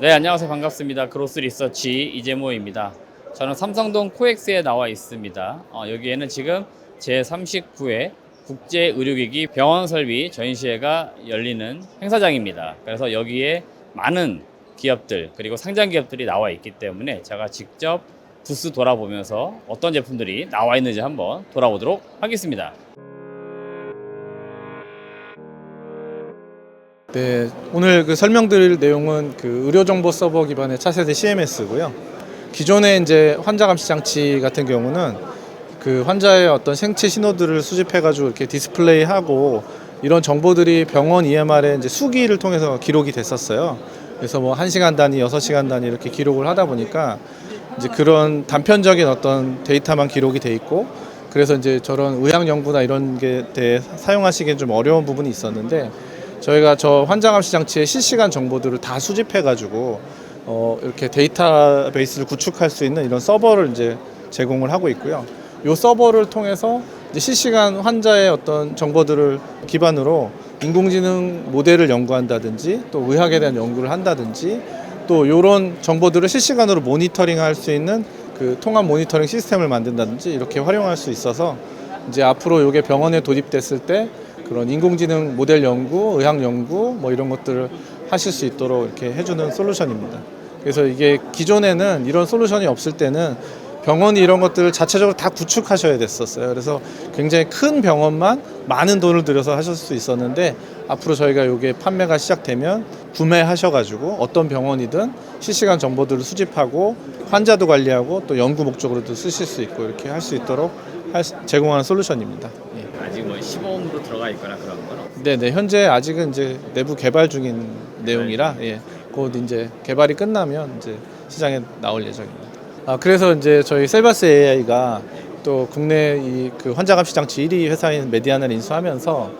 네, 안녕하세요. 반갑습니다. 그로스 리서치 이재모입니다. 저는 삼성동 코엑스에 나와 있습니다. 여기에는 지금 제39회 국제의료기기 병원 설비 전시회가 열리는 행사장입니다. 그래서 여기에 많은 기업들 그리고 상장 기업들이 나와 있기 때문에 제가 직접 부스 돌아보면서 어떤 제품들이 나와 있는지 한번 돌아보도록 하겠습니다. 네, 오늘 설명드릴 내용은 의료정보 서버 기반의 차세대 CMS고요. 기존의 이제 환자 감시 장치 같은 경우는 환자의 어떤 생체 신호들을 수집해가지고 이렇게 디스플레이하고 이런 정보들이 병원 EMR의 이제 수기를 통해서 기록이 됐었어요. 그래서 뭐 1시간 단위, 6시간 단위 이렇게 기록을 하다 보니까 이제 그런 단편적인 어떤 데이터만 기록이 돼 있고, 그래서 이제 저런 의학 연구나 이런 게 대해 사용하시기엔 좀 어려운 부분이 있었는데, 저희가 저 환자 감시 장치의 실시간 정보들을 다 수집해가지고 이렇게 데이터베이스를 구축할 수 있는 이런 서버를 이제 제공을 하고 있고요. 이 서버를 통해서 이제 실시간 환자의 어떤 정보들을 기반으로 인공지능 모델을 연구한다든지 또 의학에 대한 연구를 한다든지 또 이런 정보들을 실시간으로 모니터링할 수 있는 통합 모니터링 시스템을 만든다든지 이렇게 활용할 수 있어서 이제 앞으로 이게 병원에 도입됐을 때 그런 인공지능 모델 연구, 의학 연구 뭐 이런 것들을 하실 수 있도록 이렇게 해주는 솔루션입니다. 그래서 이게 기존에는 이런 솔루션이 없을 때는 병원이 이런 것들을 자체적으로 다 구축하셔야 됐었어요. 그래서 굉장히 큰 병원만 많은 돈을 들여서 하실 수 있었는데, 앞으로 저희가 이게 판매가 시작되면 구매하셔가지고 어떤 병원이든 실시간 정보들을 수집하고 환자도 관리하고 또 연구 목적으로도 쓰실 수 있고 이렇게 할 수 있도록 제공하는 솔루션입니다. 아직 뭐 시범으로 들어가 있거나 그런 건 네네, 현재 아직은 이제 내부 개발 중인 내용이라 곧 이제 개발이 끝나면 이제 시장에 나올 예정입니다. 그래서 이제 저희 셀바스 AI가 또 국내 환자 감시 장치 1위 회사인 메디아나를 인수하면서,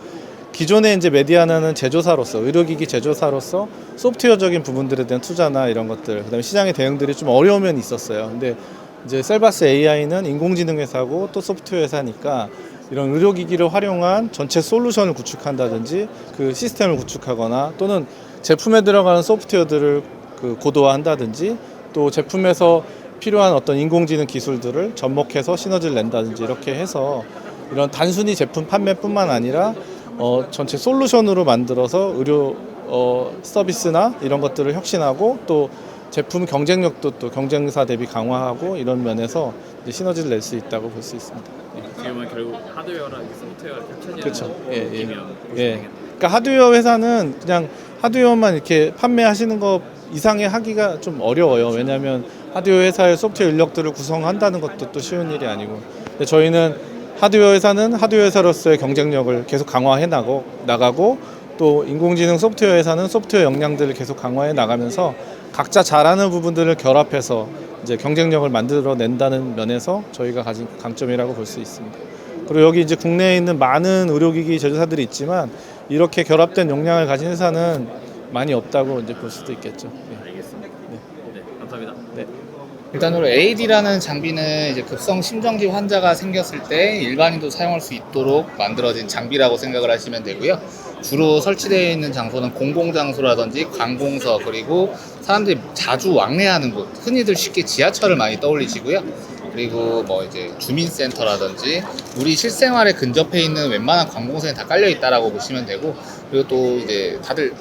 기존에 이제 메디아나는 제조사로서 의료기기 제조사로서 소프트웨어적인 부분들에 대한 투자나 이런 것들, 그다음에 시장의 대응들이 좀 어려운 면이 있었어요. 근데 이제 셀바스 AI는 인공지능 회사고 또 소프트웨어 회사니까 이런 의료기기를 활용한 전체 솔루션을 구축한다든지 시스템을 구축하거나 또는 제품에 들어가는 소프트웨어들을 고도화한다든지 또 제품에서 필요한 어떤 인공지능 기술들을 접목해서 시너지를 낸다든지 이렇게 해서 이런 단순히 제품 판매뿐만 아니라 전체 솔루션으로 만들어서 의료 서비스나 이런 것들을 혁신하고 또 제품 경쟁력도 또 경쟁사 대비 강화하고 이런 면에서 이제 시너지를 낼 수 있다고 볼 수 있습니다. 지금은 결국 하드웨어랑 소프트웨어가 합쳐지는 그렇죠. 느낌이라고 보시면 되겠네요. 그러니까 하드웨어 회사는 그냥 하드웨어만 이렇게 판매하시는 거 이상의 하기가 좀 어려워요. 왜냐하면 하드웨어 회사의 소프트웨어 인력들을 구성한다는 것도 또 쉬운 일이 아니고. 근데 저희는 하드웨어 회사는 하드웨어 회사로서의 경쟁력을 계속 강화해 나가고 또 인공지능 소프트웨어 회사는 소프트웨어 역량들을 계속 강화해 나가면서 각자 잘하는 부분들을 결합해서 이제 경쟁력을 만들어 낸다는 면에서 저희가 가진 강점이라고 볼 수 있습니다. 그리고 여기 이제 국내에 있는 많은 의료기기 제조사들이 있지만 이렇게 결합된 역량을 가진 회사는 많이 없다고 이제 볼 수도 있겠죠. 알겠습니다. 네, 감사합니다. 네. 일단으로 AED라는 장비는 이제 급성 심정지 환자가 생겼을 때 일반인도 사용할 수 있도록 만들어진 장비라고 생각을 하시면 되고요. 주로 설치되어 있는 장소는 공공장소라든지 관공서, 그리고 사람들이 자주 왕래하는 곳, 흔히들 쉽게 지하철을 많이 떠올리시고요. 그리고 뭐 이제 주민센터라든지 우리 실생활에 근접해 있는 웬만한 관공서에 다 깔려 있다라고 보시면 되고, 그리고 또 이제 다들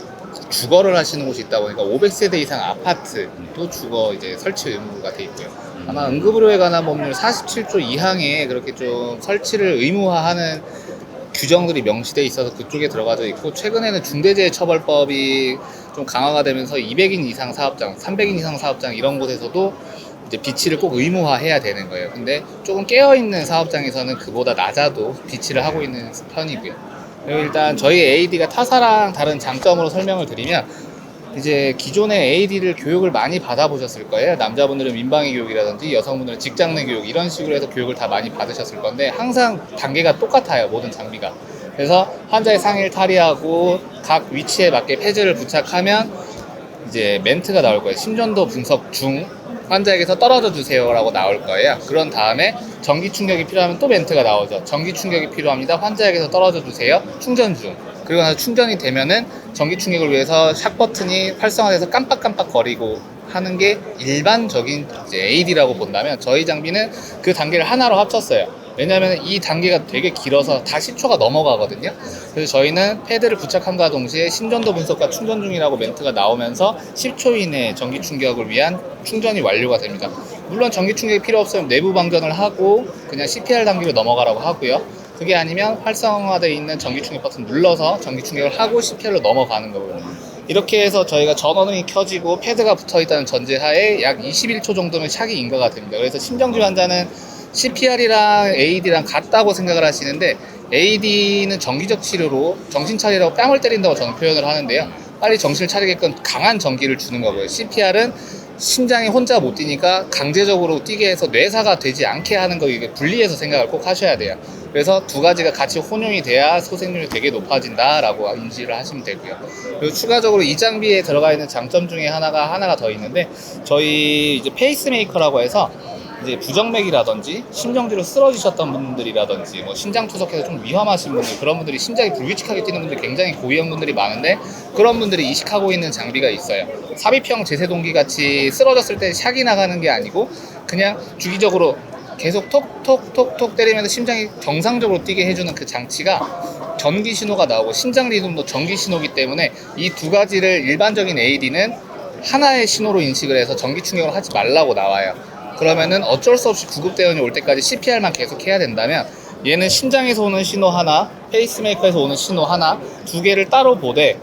주거를 하시는 곳이 있다 보니까 500세대 이상 아파트도 주거 이제 설치 의무가 돼 있고요. 아마 응급의료에 관한 법률 47조 2항에 그렇게 좀 설치를 의무화하는 규정들이 명시돼 있어서 그쪽에 들어가져 있고, 최근에는 중대재해처벌법이 좀 강화가 되면서 200인 이상 사업장, 300인 이상 사업장 이런 곳에서도 이제 비치를 꼭 의무화해야 되는 거예요. 근데 조금 깨어있는 사업장에서는 그보다 낮아도 비치를 하고 있는 편이고요. 그리고 일단 저희 AED가 타사랑 다른 장점으로 설명을 드리면, 이제 기존에 AED를 교육을 많이 받아보셨을 거예요. 남자분들은 민방위 교육이라든지 여성분들은 직장 내 교육, 이런 식으로 해서 교육을 다 많이 받으셨을 건데 항상 단계가 똑같아요, 모든 장비가. 그래서 환자의 상해를 탈의하고 각 위치에 맞게 패즈를 부착하면 이제 멘트가 나올 거예요. 심전도 분석 중, 환자에게서 떨어져 주세요 라고 나올 거예요. 그런 다음에 전기 충격이 필요하면 또 멘트가 나오죠. 전기 충격이 필요합니다, 환자에게서 떨어져 주세요, 충전 중. 그리고 나서 충전이 되면은 전기 충격을 위해서 샥 버튼이 활성화돼서 깜빡깜빡 거리고 하는 게 일반적인 이제 AD라고 본다면, 저희 장비는 그 단계를 하나로 합쳤어요. 왜냐하면 이 단계가 되게 길어서 다 10초가 넘어가거든요. 그래서 저희는 패드를 부착함과 동시에 심전도 분석과 충전 중이라고 멘트가 나오면서 10초 이내에 전기 충격을 위한 충전이 완료가 됩니다. 물론 전기 충격이 필요 없으면 내부 방전을 하고 그냥 CPR 단계로 넘어가라고 하고요. 그게 아니면 활성화되어 있는 전기 충격 버튼 눌러서 전기 충격을 하고 CPR로 넘어가는 거고요. 이렇게 해서 저희가 전원이 켜지고 패드가 붙어 있다는 전제하에 약 21초 정도면 샥이 인가가 됩니다. 그래서 심정지 환자는 CPR이랑 AED랑 같다고 생각을 하시는데, AED는 정기적 치료로 정신 차리라고 뺨을 때린다고 저는 표현을 하는데요. 빨리 정신을 차리게끔 강한 전기를 주는 거고요. CPR은 심장이 혼자 못 뛰니까 강제적으로 뛰게 해서 뇌사가 되지 않게 하는 거, 이게 분리해서 생각을 꼭 하셔야 돼요. 그래서 두 가지가 같이 혼용이 돼야 소생률이 되게 높아진다라고 인지를 하시면 되고요. 그리고 추가적으로 이 장비에 들어가 있는 장점 중에 하나가 더 있는데, 저희 이제 페이스메이커라고 해서 이제 부정맥이라든지 심정지로 쓰러지셨던 분들이라든지 뭐 심장 투석해서 좀 위험하신 분들, 그런 분들이 심장이 불규칙하게 뛰는 분들, 굉장히 고위험 분들이 많은데, 그런 분들이 이식하고 있는 장비가 있어요. 삽입형 제세동기 같이 쓰러졌을 때 샥이 나가는 게 아니고 그냥 주기적으로 계속 톡톡톡톡 때리면서 심장이 정상적으로 뛰게 해주는 그 장치가 전기 신호가 나오고 심장 리듬도 전기 신호이기 때문에, 이 두 가지를 일반적인 AED는 하나의 신호로 인식을 해서 전기 충격을 하지 말라고 나와요. 그러면은 어쩔 수 없이 구급대원이 올 때까지 CPR만 계속 해야 된다면, 얘는 심장에서 오는 신호 하나, 페이스메이커에서 오는 신호 하나, 두 개를 따로 보되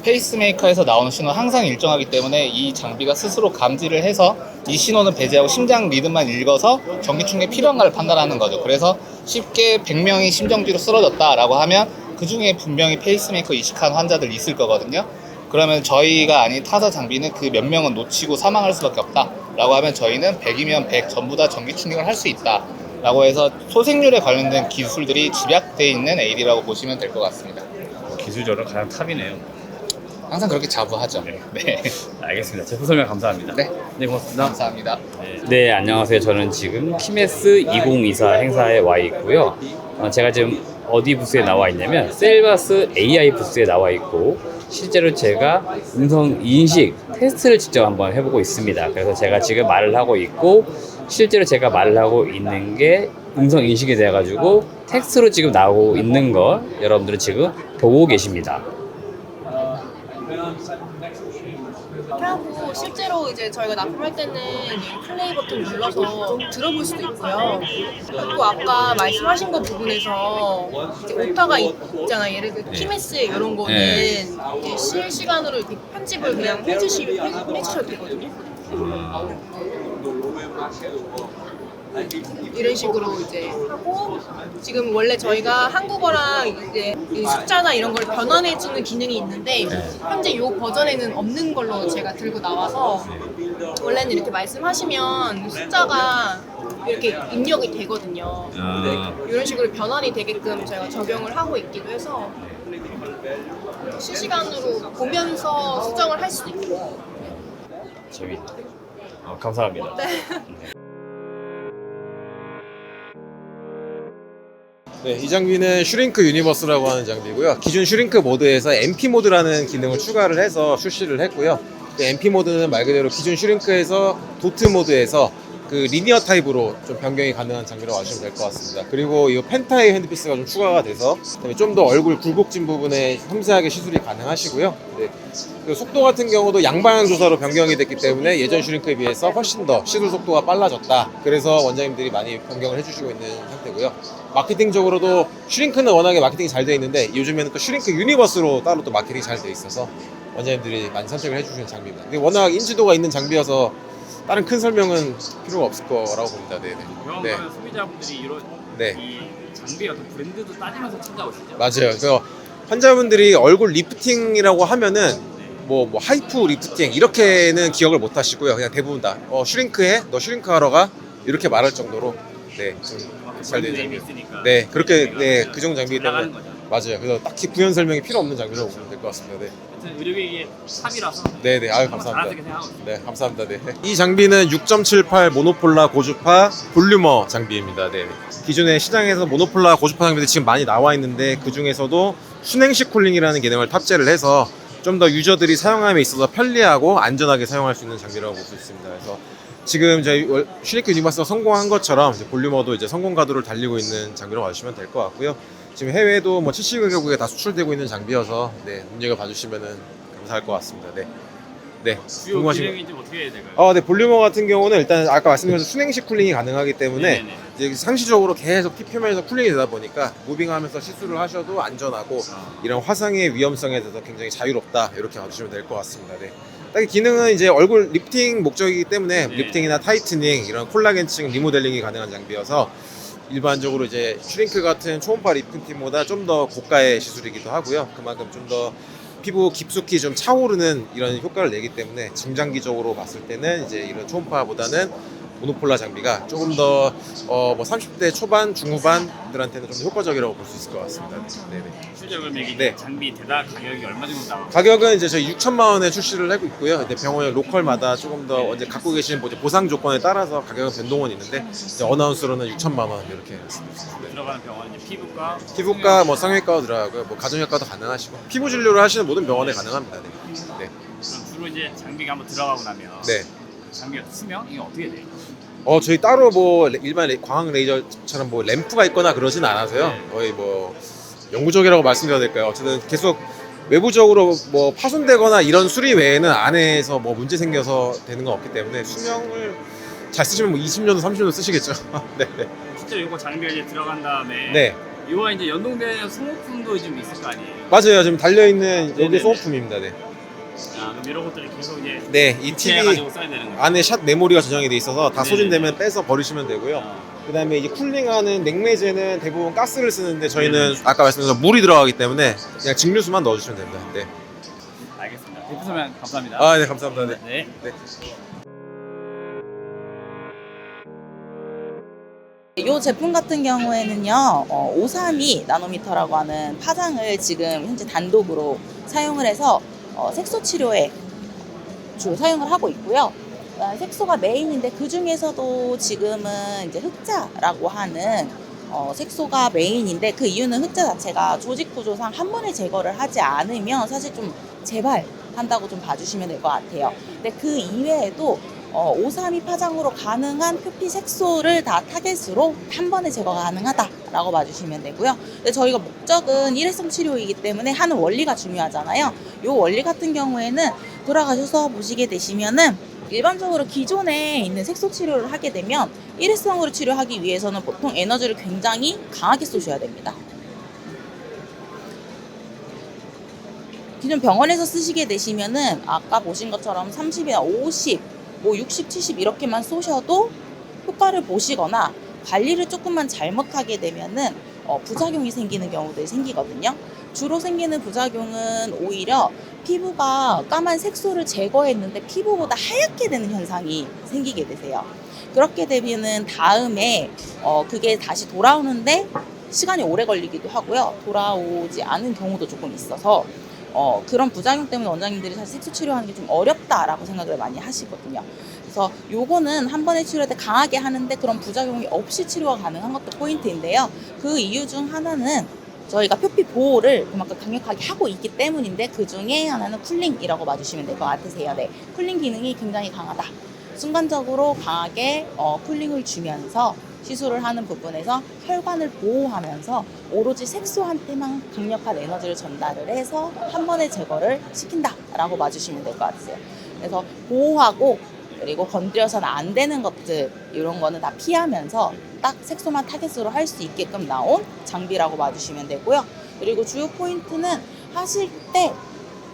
페이스메이커에서 나오는 신호 항상 일정하기 때문에 이 장비가 스스로 감지를 해서 이 신호는 배제하고 심장 리듬만 읽어서 전기 충격이 필요한가를 판단하는 거죠. 그래서 쉽게 100명이 심정지로 쓰러졌다라고 하면 그 중에 분명히 페이스메이커 이식한 환자들 있을 거거든요. 그러면 저희가 아닌 타사 장비는 그 몇 명은 놓치고 사망할 수밖에 없다 라고 하면, 저희는 100이면 100 전부 다 전기 충격을 할 수 있다 라고 해서 소생률에 관련된 기술들이 집약되어 있는 AED라고 보시면 될 것 같습니다. 기술적으로 가장 탑이네요. 항상 그렇게 자부하죠. 네. 알겠습니다. 제품 설명 감사합니다. 네. 네, 고맙습니다. 감사합니다. 네, 안녕하세요. 저는 지금 키메스 2024 행사에 와 있고요. 제가 지금 어디 부스에 나와 있냐면 셀바스 AI 부스에 나와 있고, 실제로 제가 음성 인식 테스트를 직접 한번 해보고 있습니다. 그래서 제가 지금 말을 하고 있고, 실제로 제가 말을 하고 있는 게 음성 인식이 돼가지고 텍스트로 지금 나오고 있는 걸 여러분들은 지금 보고 계십니다. 이렇게 하고 실제로 이제 저희가 납품할 때는 이 플레이 버튼 눌러서 들어볼 수도 있고요. 또 아까 말씀하신 것 부분에서 이제 오타가 있잖아요. 예를 들어 키메스 이런 거는 이제 실시간으로 이렇게 편집을 그냥 해주셔도 되거든요. 이런 식으로 이제 하고, 지금 원래 저희가 한국어랑 이제 이 숫자나 이런 걸 변환해주는 기능이 있는데 현재 이 버전에는 없는 걸로 제가 들고 나와서, 원래는 이렇게 말씀하시면 숫자가 이렇게 입력이 되거든요. 이런 식으로 변환이 되게끔 저희가 적용을 하고 있기도 해서 실시간으로 보면서 수정을 할 수도 있고. 재밌다. 감사합니다. 네, 이 장비는 슈링크 유니버스라고 하는 장비고요. 기존 슈링크 모드에서 MP 모드라는 기능을 추가를 해서 출시를 했고요. 그 MP 모드는 말 그대로 기존 슈링크에서 도트 모드에서 그 리니어 타입으로 좀 변경이 가능한 장비로 와주시면 될 것 같습니다. 그리고 이 펜타의 핸드피스가 좀 추가가 돼서 좀 더 얼굴 굴곡진 부분에 섬세하게 시술이 가능하시고요. 네. 그 속도 같은 경우도 양방향 조사로 변경이 됐기 때문에 예전 슈링크에 비해서 훨씬 더 시술 속도가 빨라졌다. 그래서 원장님들이 많이 변경을 해주시고 있는 상태고요. 마케팅적으로도 슈링크는 워낙에 마케팅이 잘 돼 있는데, 요즘에는 또 슈링크 유니버스로 따로 또 마케팅이 잘 돼 있어서 원장님들이 많이 선택을 해주시는 장비입니다. 근데 워낙 인지도가 있는 장비여서 다른 큰 설명은 필요가 없을 거라고 봅니다. 네네. 네. 소비자분들이 이런 네. 이 장비의 어떤 브랜드도 따지면서 찾아오시죠? 맞아요. 그래서 환자분들이 얼굴 리프팅이라고 하면은 뭐 하이프 리프팅 이렇게는 기억을 못 하시고요. 그냥 대부분 다 슈링크해? 너 슈링크 하러 가? 이렇게 말할 정도로 네, 좀 잘 된 장비. 네, 그렇게 그 정도 장비이기 때문에 나가는 거죠. 맞아요. 그래서 딱히 부연 설명이 필요 없는 장비라고 보면 될 것 같습니다. 네. 아무튼 의료기기 탑이라서 네네, 아유 정말 감사합니다. 잘하게 생각하고 있습니다. 네, 감사합니다. 네. 이 장비는 6.78 모노폴라 고주파 볼륨어 장비입니다. 네. 기존에 시장에서 모노폴라 고주파 장비들이 지금 많이 나와 있는데 그 중에서도 순행식 쿨링이라는 기능을 탑재를 해서 좀 더 유저들이 사용함에 있어서 편리하고 안전하게 사용할 수 있는 장비라고 볼 수 있습니다. 그래서 지금 저희 슈링크 유니버스가 성공한 것처럼 이제 볼륨어도 이제 성공 가도를 달리고 있는 장비로 봐주시면 될 것 같고요. 지금 해외에도 뭐 70개국에 다 수출되고 있는 장비여서 네, 눈여겨 봐주시면 감사할 것 같습니다. 네. 네. 주요 궁금하신 거. 기능이 좀 어떻게 해야 될까요? 네, 볼륨어 같은 경우는 일단 아까 말씀드린 것처럼 순행식 쿨링이 가능하기 때문에 네네네. 이제 상시적으로 계속 표면에서 쿨링이 되다 보니까 무빙하면서 시술을 하셔도 안전하고 이런 화상의 위험성에 대해서 굉장히 자유롭다 이렇게 봐주시면 될 것 같습니다. 네. 딱 기능은 이제 얼굴 리프팅 목적이기 때문에 네. 리프팅이나 타이트닝 이런 콜라겐층 리모델링이 가능한 장비여서 일반적으로 이제 슈링크 같은 초음파 리프팅보다 좀 더 고가의 시술이기도 하고요. 그만큼 좀 더 피부 깊숙이 좀 차오르는 이런 효과를 내기 때문에 중장기적으로 봤을 때는 이제 이런 초음파보다는 모노폴라 장비가 조금 더 뭐 30대 초반, 중후반들한테는 좀 효과적이라고 볼 수 있을 것 같습니다. 네네. 실제로 그럼 이게 네. 장비 대당 가격이 얼마 정도 나와요? 가격은 이제 저희 6천만 원에 출시를 하고 있고요. 근데 병원의 로컬마다 조금 더 언제 갖고 계신 보상 조건에 따라서 가격은 변동은 있는데 이제 어나운스로는 6천만 원 이렇게 했습니다. 네. 들어가는 병원은 이제 피부과, 뭐 성형외과도 들어가고요. 뭐 가정의학과도 가능하시고 피부 진료를 하시는 모든 병원에 가능합니다. 네. 네. 그럼 주로 이제 장비가 한번 들어가고 나면 네. 장비가 수명 이게 어떻게 돼요? 저희 따로 뭐 일반 광학 레이저처럼 뭐 램프가 있거나 그러진 않아서요. 네. 거의 뭐 영구적이라고 말씀드려야 될까요? 어쨌든 계속 외부적으로 뭐 파손되거나 이런 수리 외에는 안에서 뭐 문제 생겨서 되는 건 없기 때문에 수명을 잘 쓰시면 뭐 20년, 30년 쓰시겠죠. 네, 네. 실제로 이거 장비가 이제 들어간 다음에 네. 이와 이제 연동된 소모품도 좀 있을 거 아니에요? 맞아요. 지금 달려 있는 여기 네네네. 소모품입니다. 네. 그럼 이런 것들이 계속 이제 네, 이 교체해 TV 가지고 써야 되는 거예요. 안에 샷 메모리가 저장이 돼 있어서 다 네네네. 소진되면 빼서 버리시면 되고요. 그다음에 이제 쿨링하는 냉매제는 대부분 가스를 쓰는데 저희는 아까 말씀드린 물이 들어가기 때문에 그냥 증류수만 넣어주시면 됩니다. 네. 알겠습니다. 대표 설명 감사합니다. 네, 감사합니다. 네. 네. 네. 이 제품 같은 경우에는요, 532 나노미터라고 하는 파장을 지금 현재 단독으로 사용을 해서 색소 치료에 주로 사용을 하고 있고요. 색소가 메인인데 그 중에서도 지금은 이제 흑자라고 하는 색소가 메인인데 그 이유는 흑자 자체가 조직 구조상 한 번에 제거를 하지 않으면 사실 좀 재발한다고 좀 봐주시면 될 것 같아요. 근데 그 이외에도 532 파장으로 가능한 표피 색소를 다 타겟으로 한 번에 제거가 가능하다라고 봐주시면 되고요. 근데 저희가 목적은 일회성 치료이기 때문에 하는 원리가 중요하잖아요. 이 원리 같은 경우에는 돌아가셔서 보시게 되시면은 일반적으로 기존에 있는 색소 치료를 하게 되면 일회성으로 치료하기 위해서는 보통 에너지를 굉장히 강하게 쏘셔야 됩니다. 기존 병원에서 쓰시게 되시면은 아까 보신 것처럼 30이나 50, 뭐 60, 70 이렇게만 쏘셔도 효과를 보시거나 관리를 조금만 잘못하게 되면은 부작용이 생기는 경우들이 생기거든요. 주로 생기는 부작용은 오히려 피부가 까만 색소를 제거했는데 피부보다 하얗게 되는 현상이 생기게 되세요. 그렇게 되면은 다음에 그게 다시 돌아오는데 시간이 오래 걸리기도 하고요. 돌아오지 않은 경우도 조금 있어서 그런 부작용 때문에 원장님들이 사실 색소 치료하는 게 좀 어렵다라고 생각을 많이 하시거든요. 그래서 요거는 한 번에 치료할 때 강하게 하는데 그런 부작용이 없이 치료가 가능한 것도 포인트인데요. 그 이유 중 하나는 저희가 표피 보호를 그만큼 강력하게 하고 있기 때문인데 그 중에 하나는 쿨링이라고 봐주시면 될 것 같으세요. 네, 쿨링 기능이 굉장히 강하다. 순간적으로 강하게 쿨링을 주면서 시술을 하는 부분에서 혈관을 보호하면서 오로지 색소한테만 강력한 에너지를 전달을 해서 한 번에 제거를 시킨다라고 봐주시면 될 것 같으세요. 그래서 보호하고 그리고 건드려서는 안 되는 것들 이런 거는 다 피하면서 딱 색소만 타겟으로 할 수 있게끔 나온 장비라고 봐주시면 되고요. 그리고 주요 포인트는 하실 때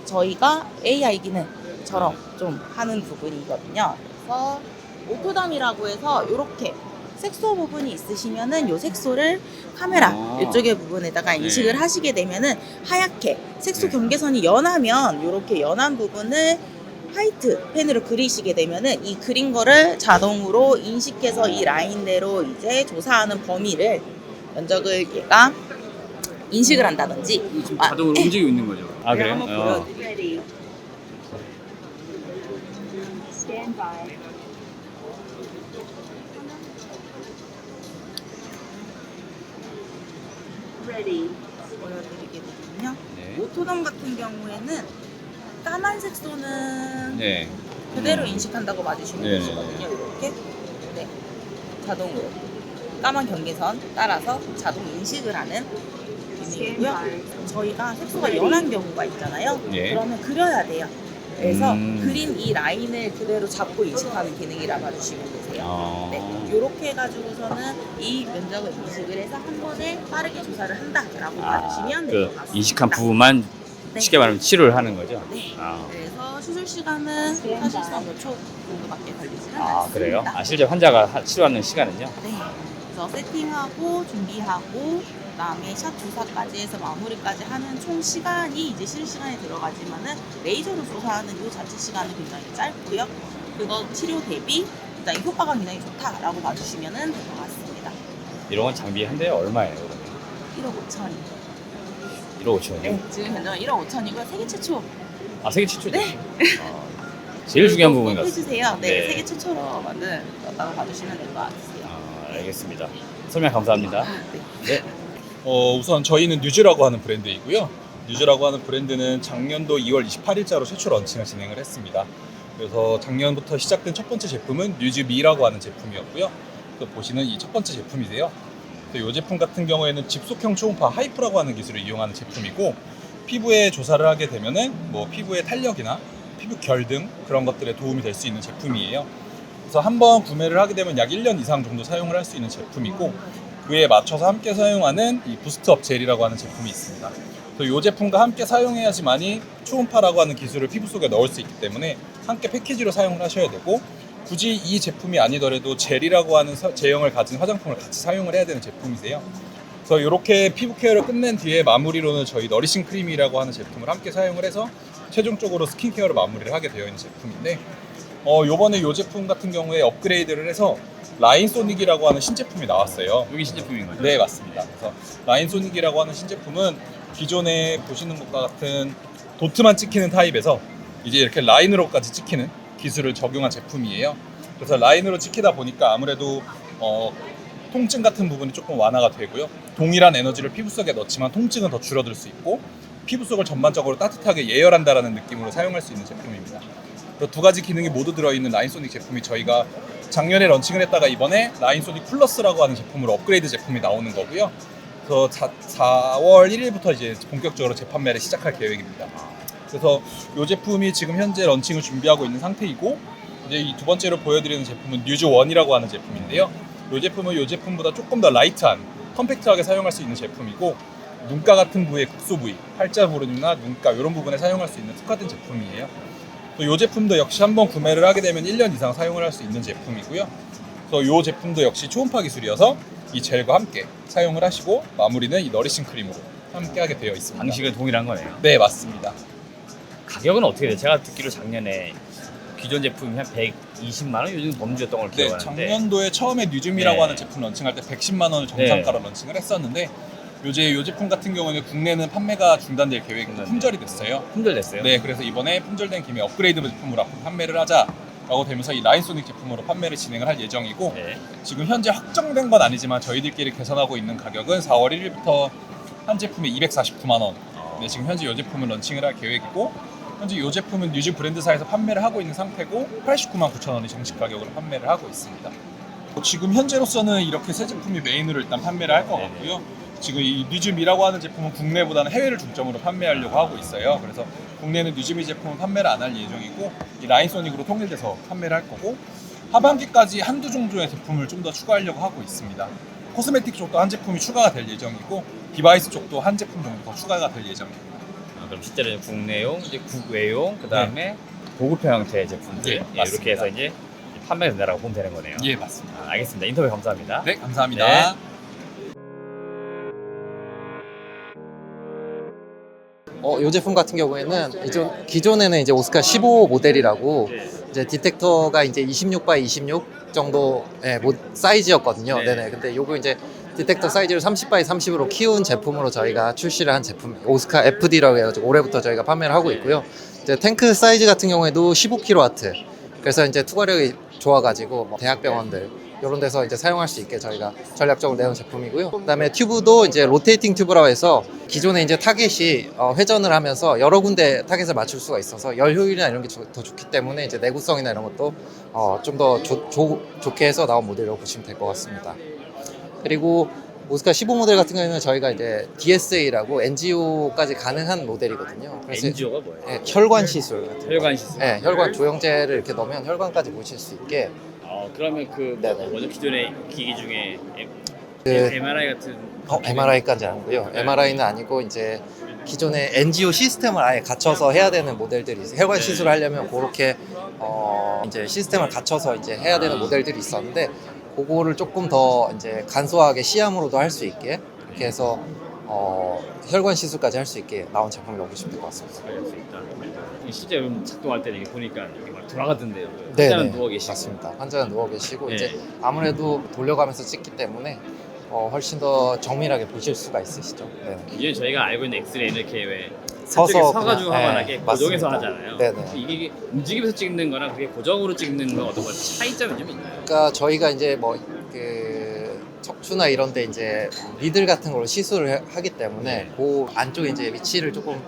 저희가 AI 기능처럼 좀 하는 부분이거든요. 그래서 오토담이라고 해서 이렇게 색소 부분이 있으시면은 요 색소를 카메라 이쪽의 부분에다가 인식을 하시게 되면은 하얗게 색소 경계선이 연하면 이렇게 연한 부분을 화이트 펜으로 그리시게 되면은 이 그린 거를 자동으로 인식해서 이 라인대로 이제 조사하는 범위를 면적을 얘가 인식을 한다든지 지금 자동으로 움직이고 있는 거죠. 아 그래요? 한번 보여드릴게요. 보여드리게 되면요. 네. 오토덤 같은 경우에는 까만색 손은 네. 그대로 인식한다고 봐주시면 네. 되시거든요. 이렇게 네. 자동으로 까만 경계선 따라서 자동 인식을 하는 기능이고요. 저희가 색소가 연한 경우가 있잖아요. 네. 그러면 그려야 돼요. 그래서 음. 그린 이 라인을 그대로 잡고 인식하는 기능이라 봐주시면 되세요. 네, 이렇게 해가지고서는 이 면적을 인식을 해서 한 번에 빠르게 조사를 한다라고 봐주시면 될 것 그 같습니다. 인식한 부분만 네. 쉽게 말하면 치료를 하는 거죠. 네. 아, 그래서 수술 시간은 사실상 몇 초 정도밖에 걸리지는 아 않습니다. 그래요? 아 실제 환자가 치료하는 시간은요? 네. 그래서 세팅하고 준비하고 그다음에 샷 주사까지 해서 마무리까지 하는 총 시간이 이제 실시간에 들어가지만은 레이저로 조사하는 이 자체 시간은 굉장히 짧고요. 그거 치료 대비 굉장히 효과가 굉장히 좋다라고 봐주시면은 될 것 같습니다. 이런 건 장비 한 대에 얼마예요? 그러면? 1억 5천이요. 1억 5천이요? 네, 지금 현재 1억 5천이고요. 세계 최초. 아 세계 최초죠? 네. 제일 중요한 꼭 부분인 것 같습니다. 해주세요. 네, 네. 세계 최초로 만든 거라고 봐주시면 될 것 같으세요. 알겠습니다. 설명 감사합니다. 네. 우선 저희는 뉴즈라고 하는 브랜드이고요. 뉴즈라고 하는 브랜드는 작년도 2월 28일자로 최초 런칭을 진행을 했습니다. 그래서 작년부터 시작된 첫 번째 제품은 뉴즈미라고 하는 제품이었고요. 또 보시는 이 첫 번째 제품이세요. 이 제품 같은 경우에는 집속형 초음파 하이프라고 하는 기술을 이용하는 제품이고, 피부에 조사를 하게 되면은 뭐 피부의 탄력이나 피부 결 등 그런 것들에 도움이 될 수 있는 제품이에요. 그래서 한번 구매를 하게 되면 약 1년 이상 정도 사용을 할 수 있는 제품이고, 그에 맞춰서 함께 사용하는 이 부스트업 젤이라고 하는 제품이 있습니다. 이 제품과 함께 사용해야지만이 초음파라고 하는 기술을 피부 속에 넣을 수 있기 때문에 함께 패키지로 사용을 하셔야 되고, 굳이 이 제품이 아니더라도 젤이라고 하는 제형을 가진 화장품을 같이 사용을 해야 되는 제품이세요. 그래서 이렇게 피부 케어를 끝낸 뒤에 마무리로는 저희 너리싱 크림이라고 하는 제품을 함께 사용을 해서 최종적으로 스킨케어를 마무리를 하게 되어 있는 제품인데, 요번에 이 제품 같은 경우에 업그레이드를 해서 라인 소닉이라고 하는 신제품이 나왔어요. 여기 신제품인 거죠? 네, 맞습니다. 그래서 라인 소닉이라고 하는 신제품은 기존에 보시는 것과 같은 도트만 찍히는 타입에서 이제 이렇게 라인으로까지 찍히는 기술을 적용한 제품이에요. 그래서 라인으로 찍히다 보니까 아무래도 통증 같은 부분이 조금 완화가 되고요. 동일한 에너지를 피부 속에 넣지만 통증은 더 줄어들 수 있고, 피부 속을 전반적으로 따뜻하게 예열한다라는 느낌으로 사용할 수 있는 제품입니다. 두 가지 기능이 모두 들어있는 라인소닉 제품이 저희가 작년에 런칭을 했다가 이번에 라인소닉 플러스라고 하는 제품으로 업그레이드 제품이 나오는 거고요. 그래서 4월 1일부터 이제 본격적으로 재판매를 시작할 계획입니다. 그래서 이 제품이 지금 현재 런칭을 준비하고 있는 상태이고, 이제 이 두 번째로 보여드리는 제품은 뉴즈1이라고 하는 제품인데요. 이 제품은 이 제품보다 조금 더 라이트한, 컴팩트하게 사용할 수 있는 제품이고, 눈가 같은 부위의 극소 부위, 팔자 부분이나 눈가 이런 부분에 사용할 수 있는 특화된 제품이에요. 또 이 제품도 역시 한번 구매를 하게 되면 1년 이상 사용을 할 수 있는 제품이고요. 그래서 이 제품도 역시 초음파 기술이어서 이 젤과 함께 사용을 하시고, 마무리는 이 너리싱 크림으로 함께 하게 되어 있습니다. 방식은 동일한 거네요. 네, 맞습니다. 가격은 어떻게 돼요? 제가 듣기로 작년에 기존 제품이 한 120만 원 요즘 범주였던 걸 네, 기억하는데. 작년도에 처음에 뉴즈미라고 네. 하는 제품 런칭할 때 110만 원을 정상가로 네. 런칭을 했었는데, 이 제품 같은 경우에는 국내는 판매가 중단될 계획인데 품절이 됐어요. 품절됐어요? 네, 그래서 이번에 품절된 김에 업그레이드 제품으로 앞으로 판매를 하자라고 되면서 이 라인소닉 제품으로 판매를 진행을 할 예정이고, 네. 지금 현재 확정된 건 아니지만 저희들끼리 계산하고 있는 가격은 4월 1일부터 한 제품에 249만 원. 네, 지금 현재 이 제품을 런칭을 할 계획이고, 현재 이 제품은 뉴즈 브랜드사에서 판매를 하고 있는 상태고 89만 9천 원이 정식 가격으로 판매를 하고 있습니다. 지금 현재로서는 이렇게 새 제품이 메인으로 일단 판매를 할 것 같고요. 지금 이 뉴즈미라고 하는 제품은 국내보다는 해외를 중점으로 판매하려고 하고 있어요. 그래서 국내는 뉴즈미 제품은 판매를 안 할 예정이고, 이 라인소닉으로 통일돼서 판매를 할 거고, 하반기까지 한두 종류의 제품을 좀 더 추가하려고 하고 있습니다. 코스메틱 쪽도 한 제품이 추가가 될 예정이고, 디바이스 쪽도 한 제품 정도 더 추가가 될 예정입니다. 그럼 실제로 국내용, 이제 국외용, 그 다음에 고급형 형태의 제품들 네, 이렇게 맞습니다. 해서 이제 판매가 된다고 보면 되는 거네요. 예, 맞습니다. 알겠습니다. 인터뷰 감사합니다. 네, 감사합니다. 네. 이 제품 같은 경우에는 기존에는 이제 오스카 15 모델이라고 이제 디텍터가 이제 26 x 26 정도 사이즈였거든요. 네. 네네. 근데 요거 이제 디텍터 사이즈를 30x30으로 키운 제품으로 저희가 출시를 한 제품 오스카 FD라고 해가지고 올해부터 저희가 판매를 하고 있고요. 이제 탱크 사이즈 같은 경우에도 15kW. 그래서 이제 투과력이 좋아가지고 뭐 대학병원들 이런 데서 이제 사용할 수 있게 저희가 전략적으로 내놓은 제품이고요. 그다음에 튜브도 이제 로테이팅 튜브라고 해서 기존에 이제 타겟이 회전을 하면서 여러 군데 타겟을 맞출 수가 있어서 열 효율이나 이런 게 더 좋기 때문에 이제 내구성이나 이런 것도 좀 더 좋게 해서 나온 모델이라고 보시면 될 것 같습니다. 그리고 오스카 15 모델 같은 경우에는 저희가 이제 DSA라고 NGO까지 가능한 모델이거든요. 그래서 NGO가 뭐예요? 네, 혈관 시술 같은 거. 혈관 시술. 네, 혈관 조영제를 이렇게 넣으면 혈관까지 보실 수 있게 그러면 그 네네. 뭐죠? 기존의 기기 중에 그 MRI 같은 MRI까지 아니고요. 네. MRI는 아니고 이제 기존의 NGO 시스템을 아예 갖춰서 해야 되는 모델들이 있어요. 혈관 시술을 하려면 그렇게 이제 시스템을 갖춰서 이제 해야 되는 모델들이 있었는데 그거를 조금 더 이제 간소하게 시암으로도 할 수 있게 이렇게 해서 혈관 시술까지 할 수 있게 나온 제품이라고 보시면 될 것 같습니다. 할 수 있다. 실제 그럼 작동할 때 이게 보니까 이게 막 돌아가던데요. 네, 환자는 네. 누워 계시고. 맞습니다. 환자는 누워 계시고 네. 이제 아무래도 돌려가면서 찍기 때문에 훨씬 더 정밀하게 보실 수가 있으시죠. 네. 기존에 저희가 알고 있는 엑스레이는 이렇게 왜 서서 한쪽에 서가지고 그냥, 하거나 네, 이렇게 고정해서 맞습니다. 하잖아요. 네네. 이게 움직이면서 찍는 거랑 그게 고정으로 찍는 건 어떤 거 차이점이 좀 있나요? 그러니까 저희가 이제 뭐 그 척추나 이런 데 이제 니들 같은 걸로 시술을 하기 때문에 그 안쪽에 이제 위치를 조금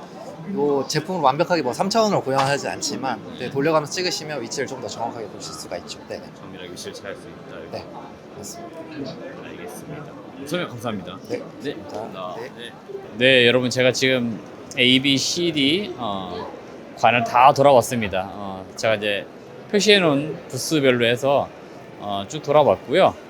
요 제품을 완벽하게 뭐 3차원으로 구현하지 않지만 돌려가면서 찍으시면 위치를 좀 더 정확하게 보실 수가 있죠. 네. 정밀하게 위치를 찾을 수 있다. 네. 맞습니다. 알겠습니다. 설명 감사합니다. 네. 네. 감사합니다. 네. 네, 여러분 제가 지금 A, B, C, D 관을 다 돌아봤습니다. 제가 이제 표시해놓은 부스별로 해서 쭉 돌아봤고요.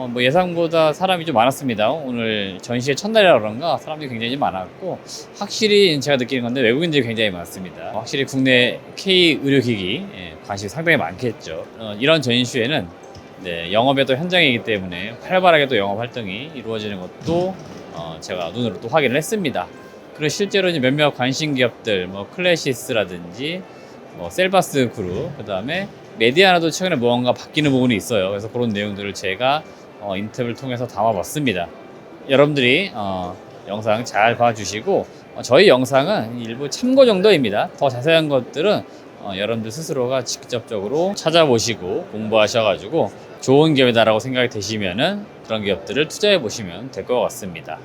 뭐 예상보다 사람이 좀 많았습니다. 오늘 전시회 첫날이라 그런가 사람들이 굉장히 좀 많았고 확실히 제가 느끼는 건데 외국인들이 굉장히 많습니다. 확실히 국내 K 의료기기 관심이 상당히 많겠죠. 이런 전시회는 네, 영업의 또 현장이기 때문에 활발하게 또 영업 활동이 이루어지는 것도 제가 눈으로 또 확인을 했습니다. 그리고 실제로 이제 몇몇 관심 기업들, 뭐 클래시스라든지 뭐 셀바스 그룹, 그 다음에 메디아나도 최근에 무언가 바뀌는 부분이 있어요. 그래서 그런 내용들을 제가 인터뷰를 통해서 담아봤습니다. 여러분들이 영상 잘 봐주시고 저희 영상은 일부 참고 정도입니다. 더 자세한 것들은 여러분들 스스로가 직접적으로 찾아보시고 공부하셔가지고 좋은 기업이다라고 생각이 되시면은 그런 기업들을 투자해 보시면 될 것 같습니다.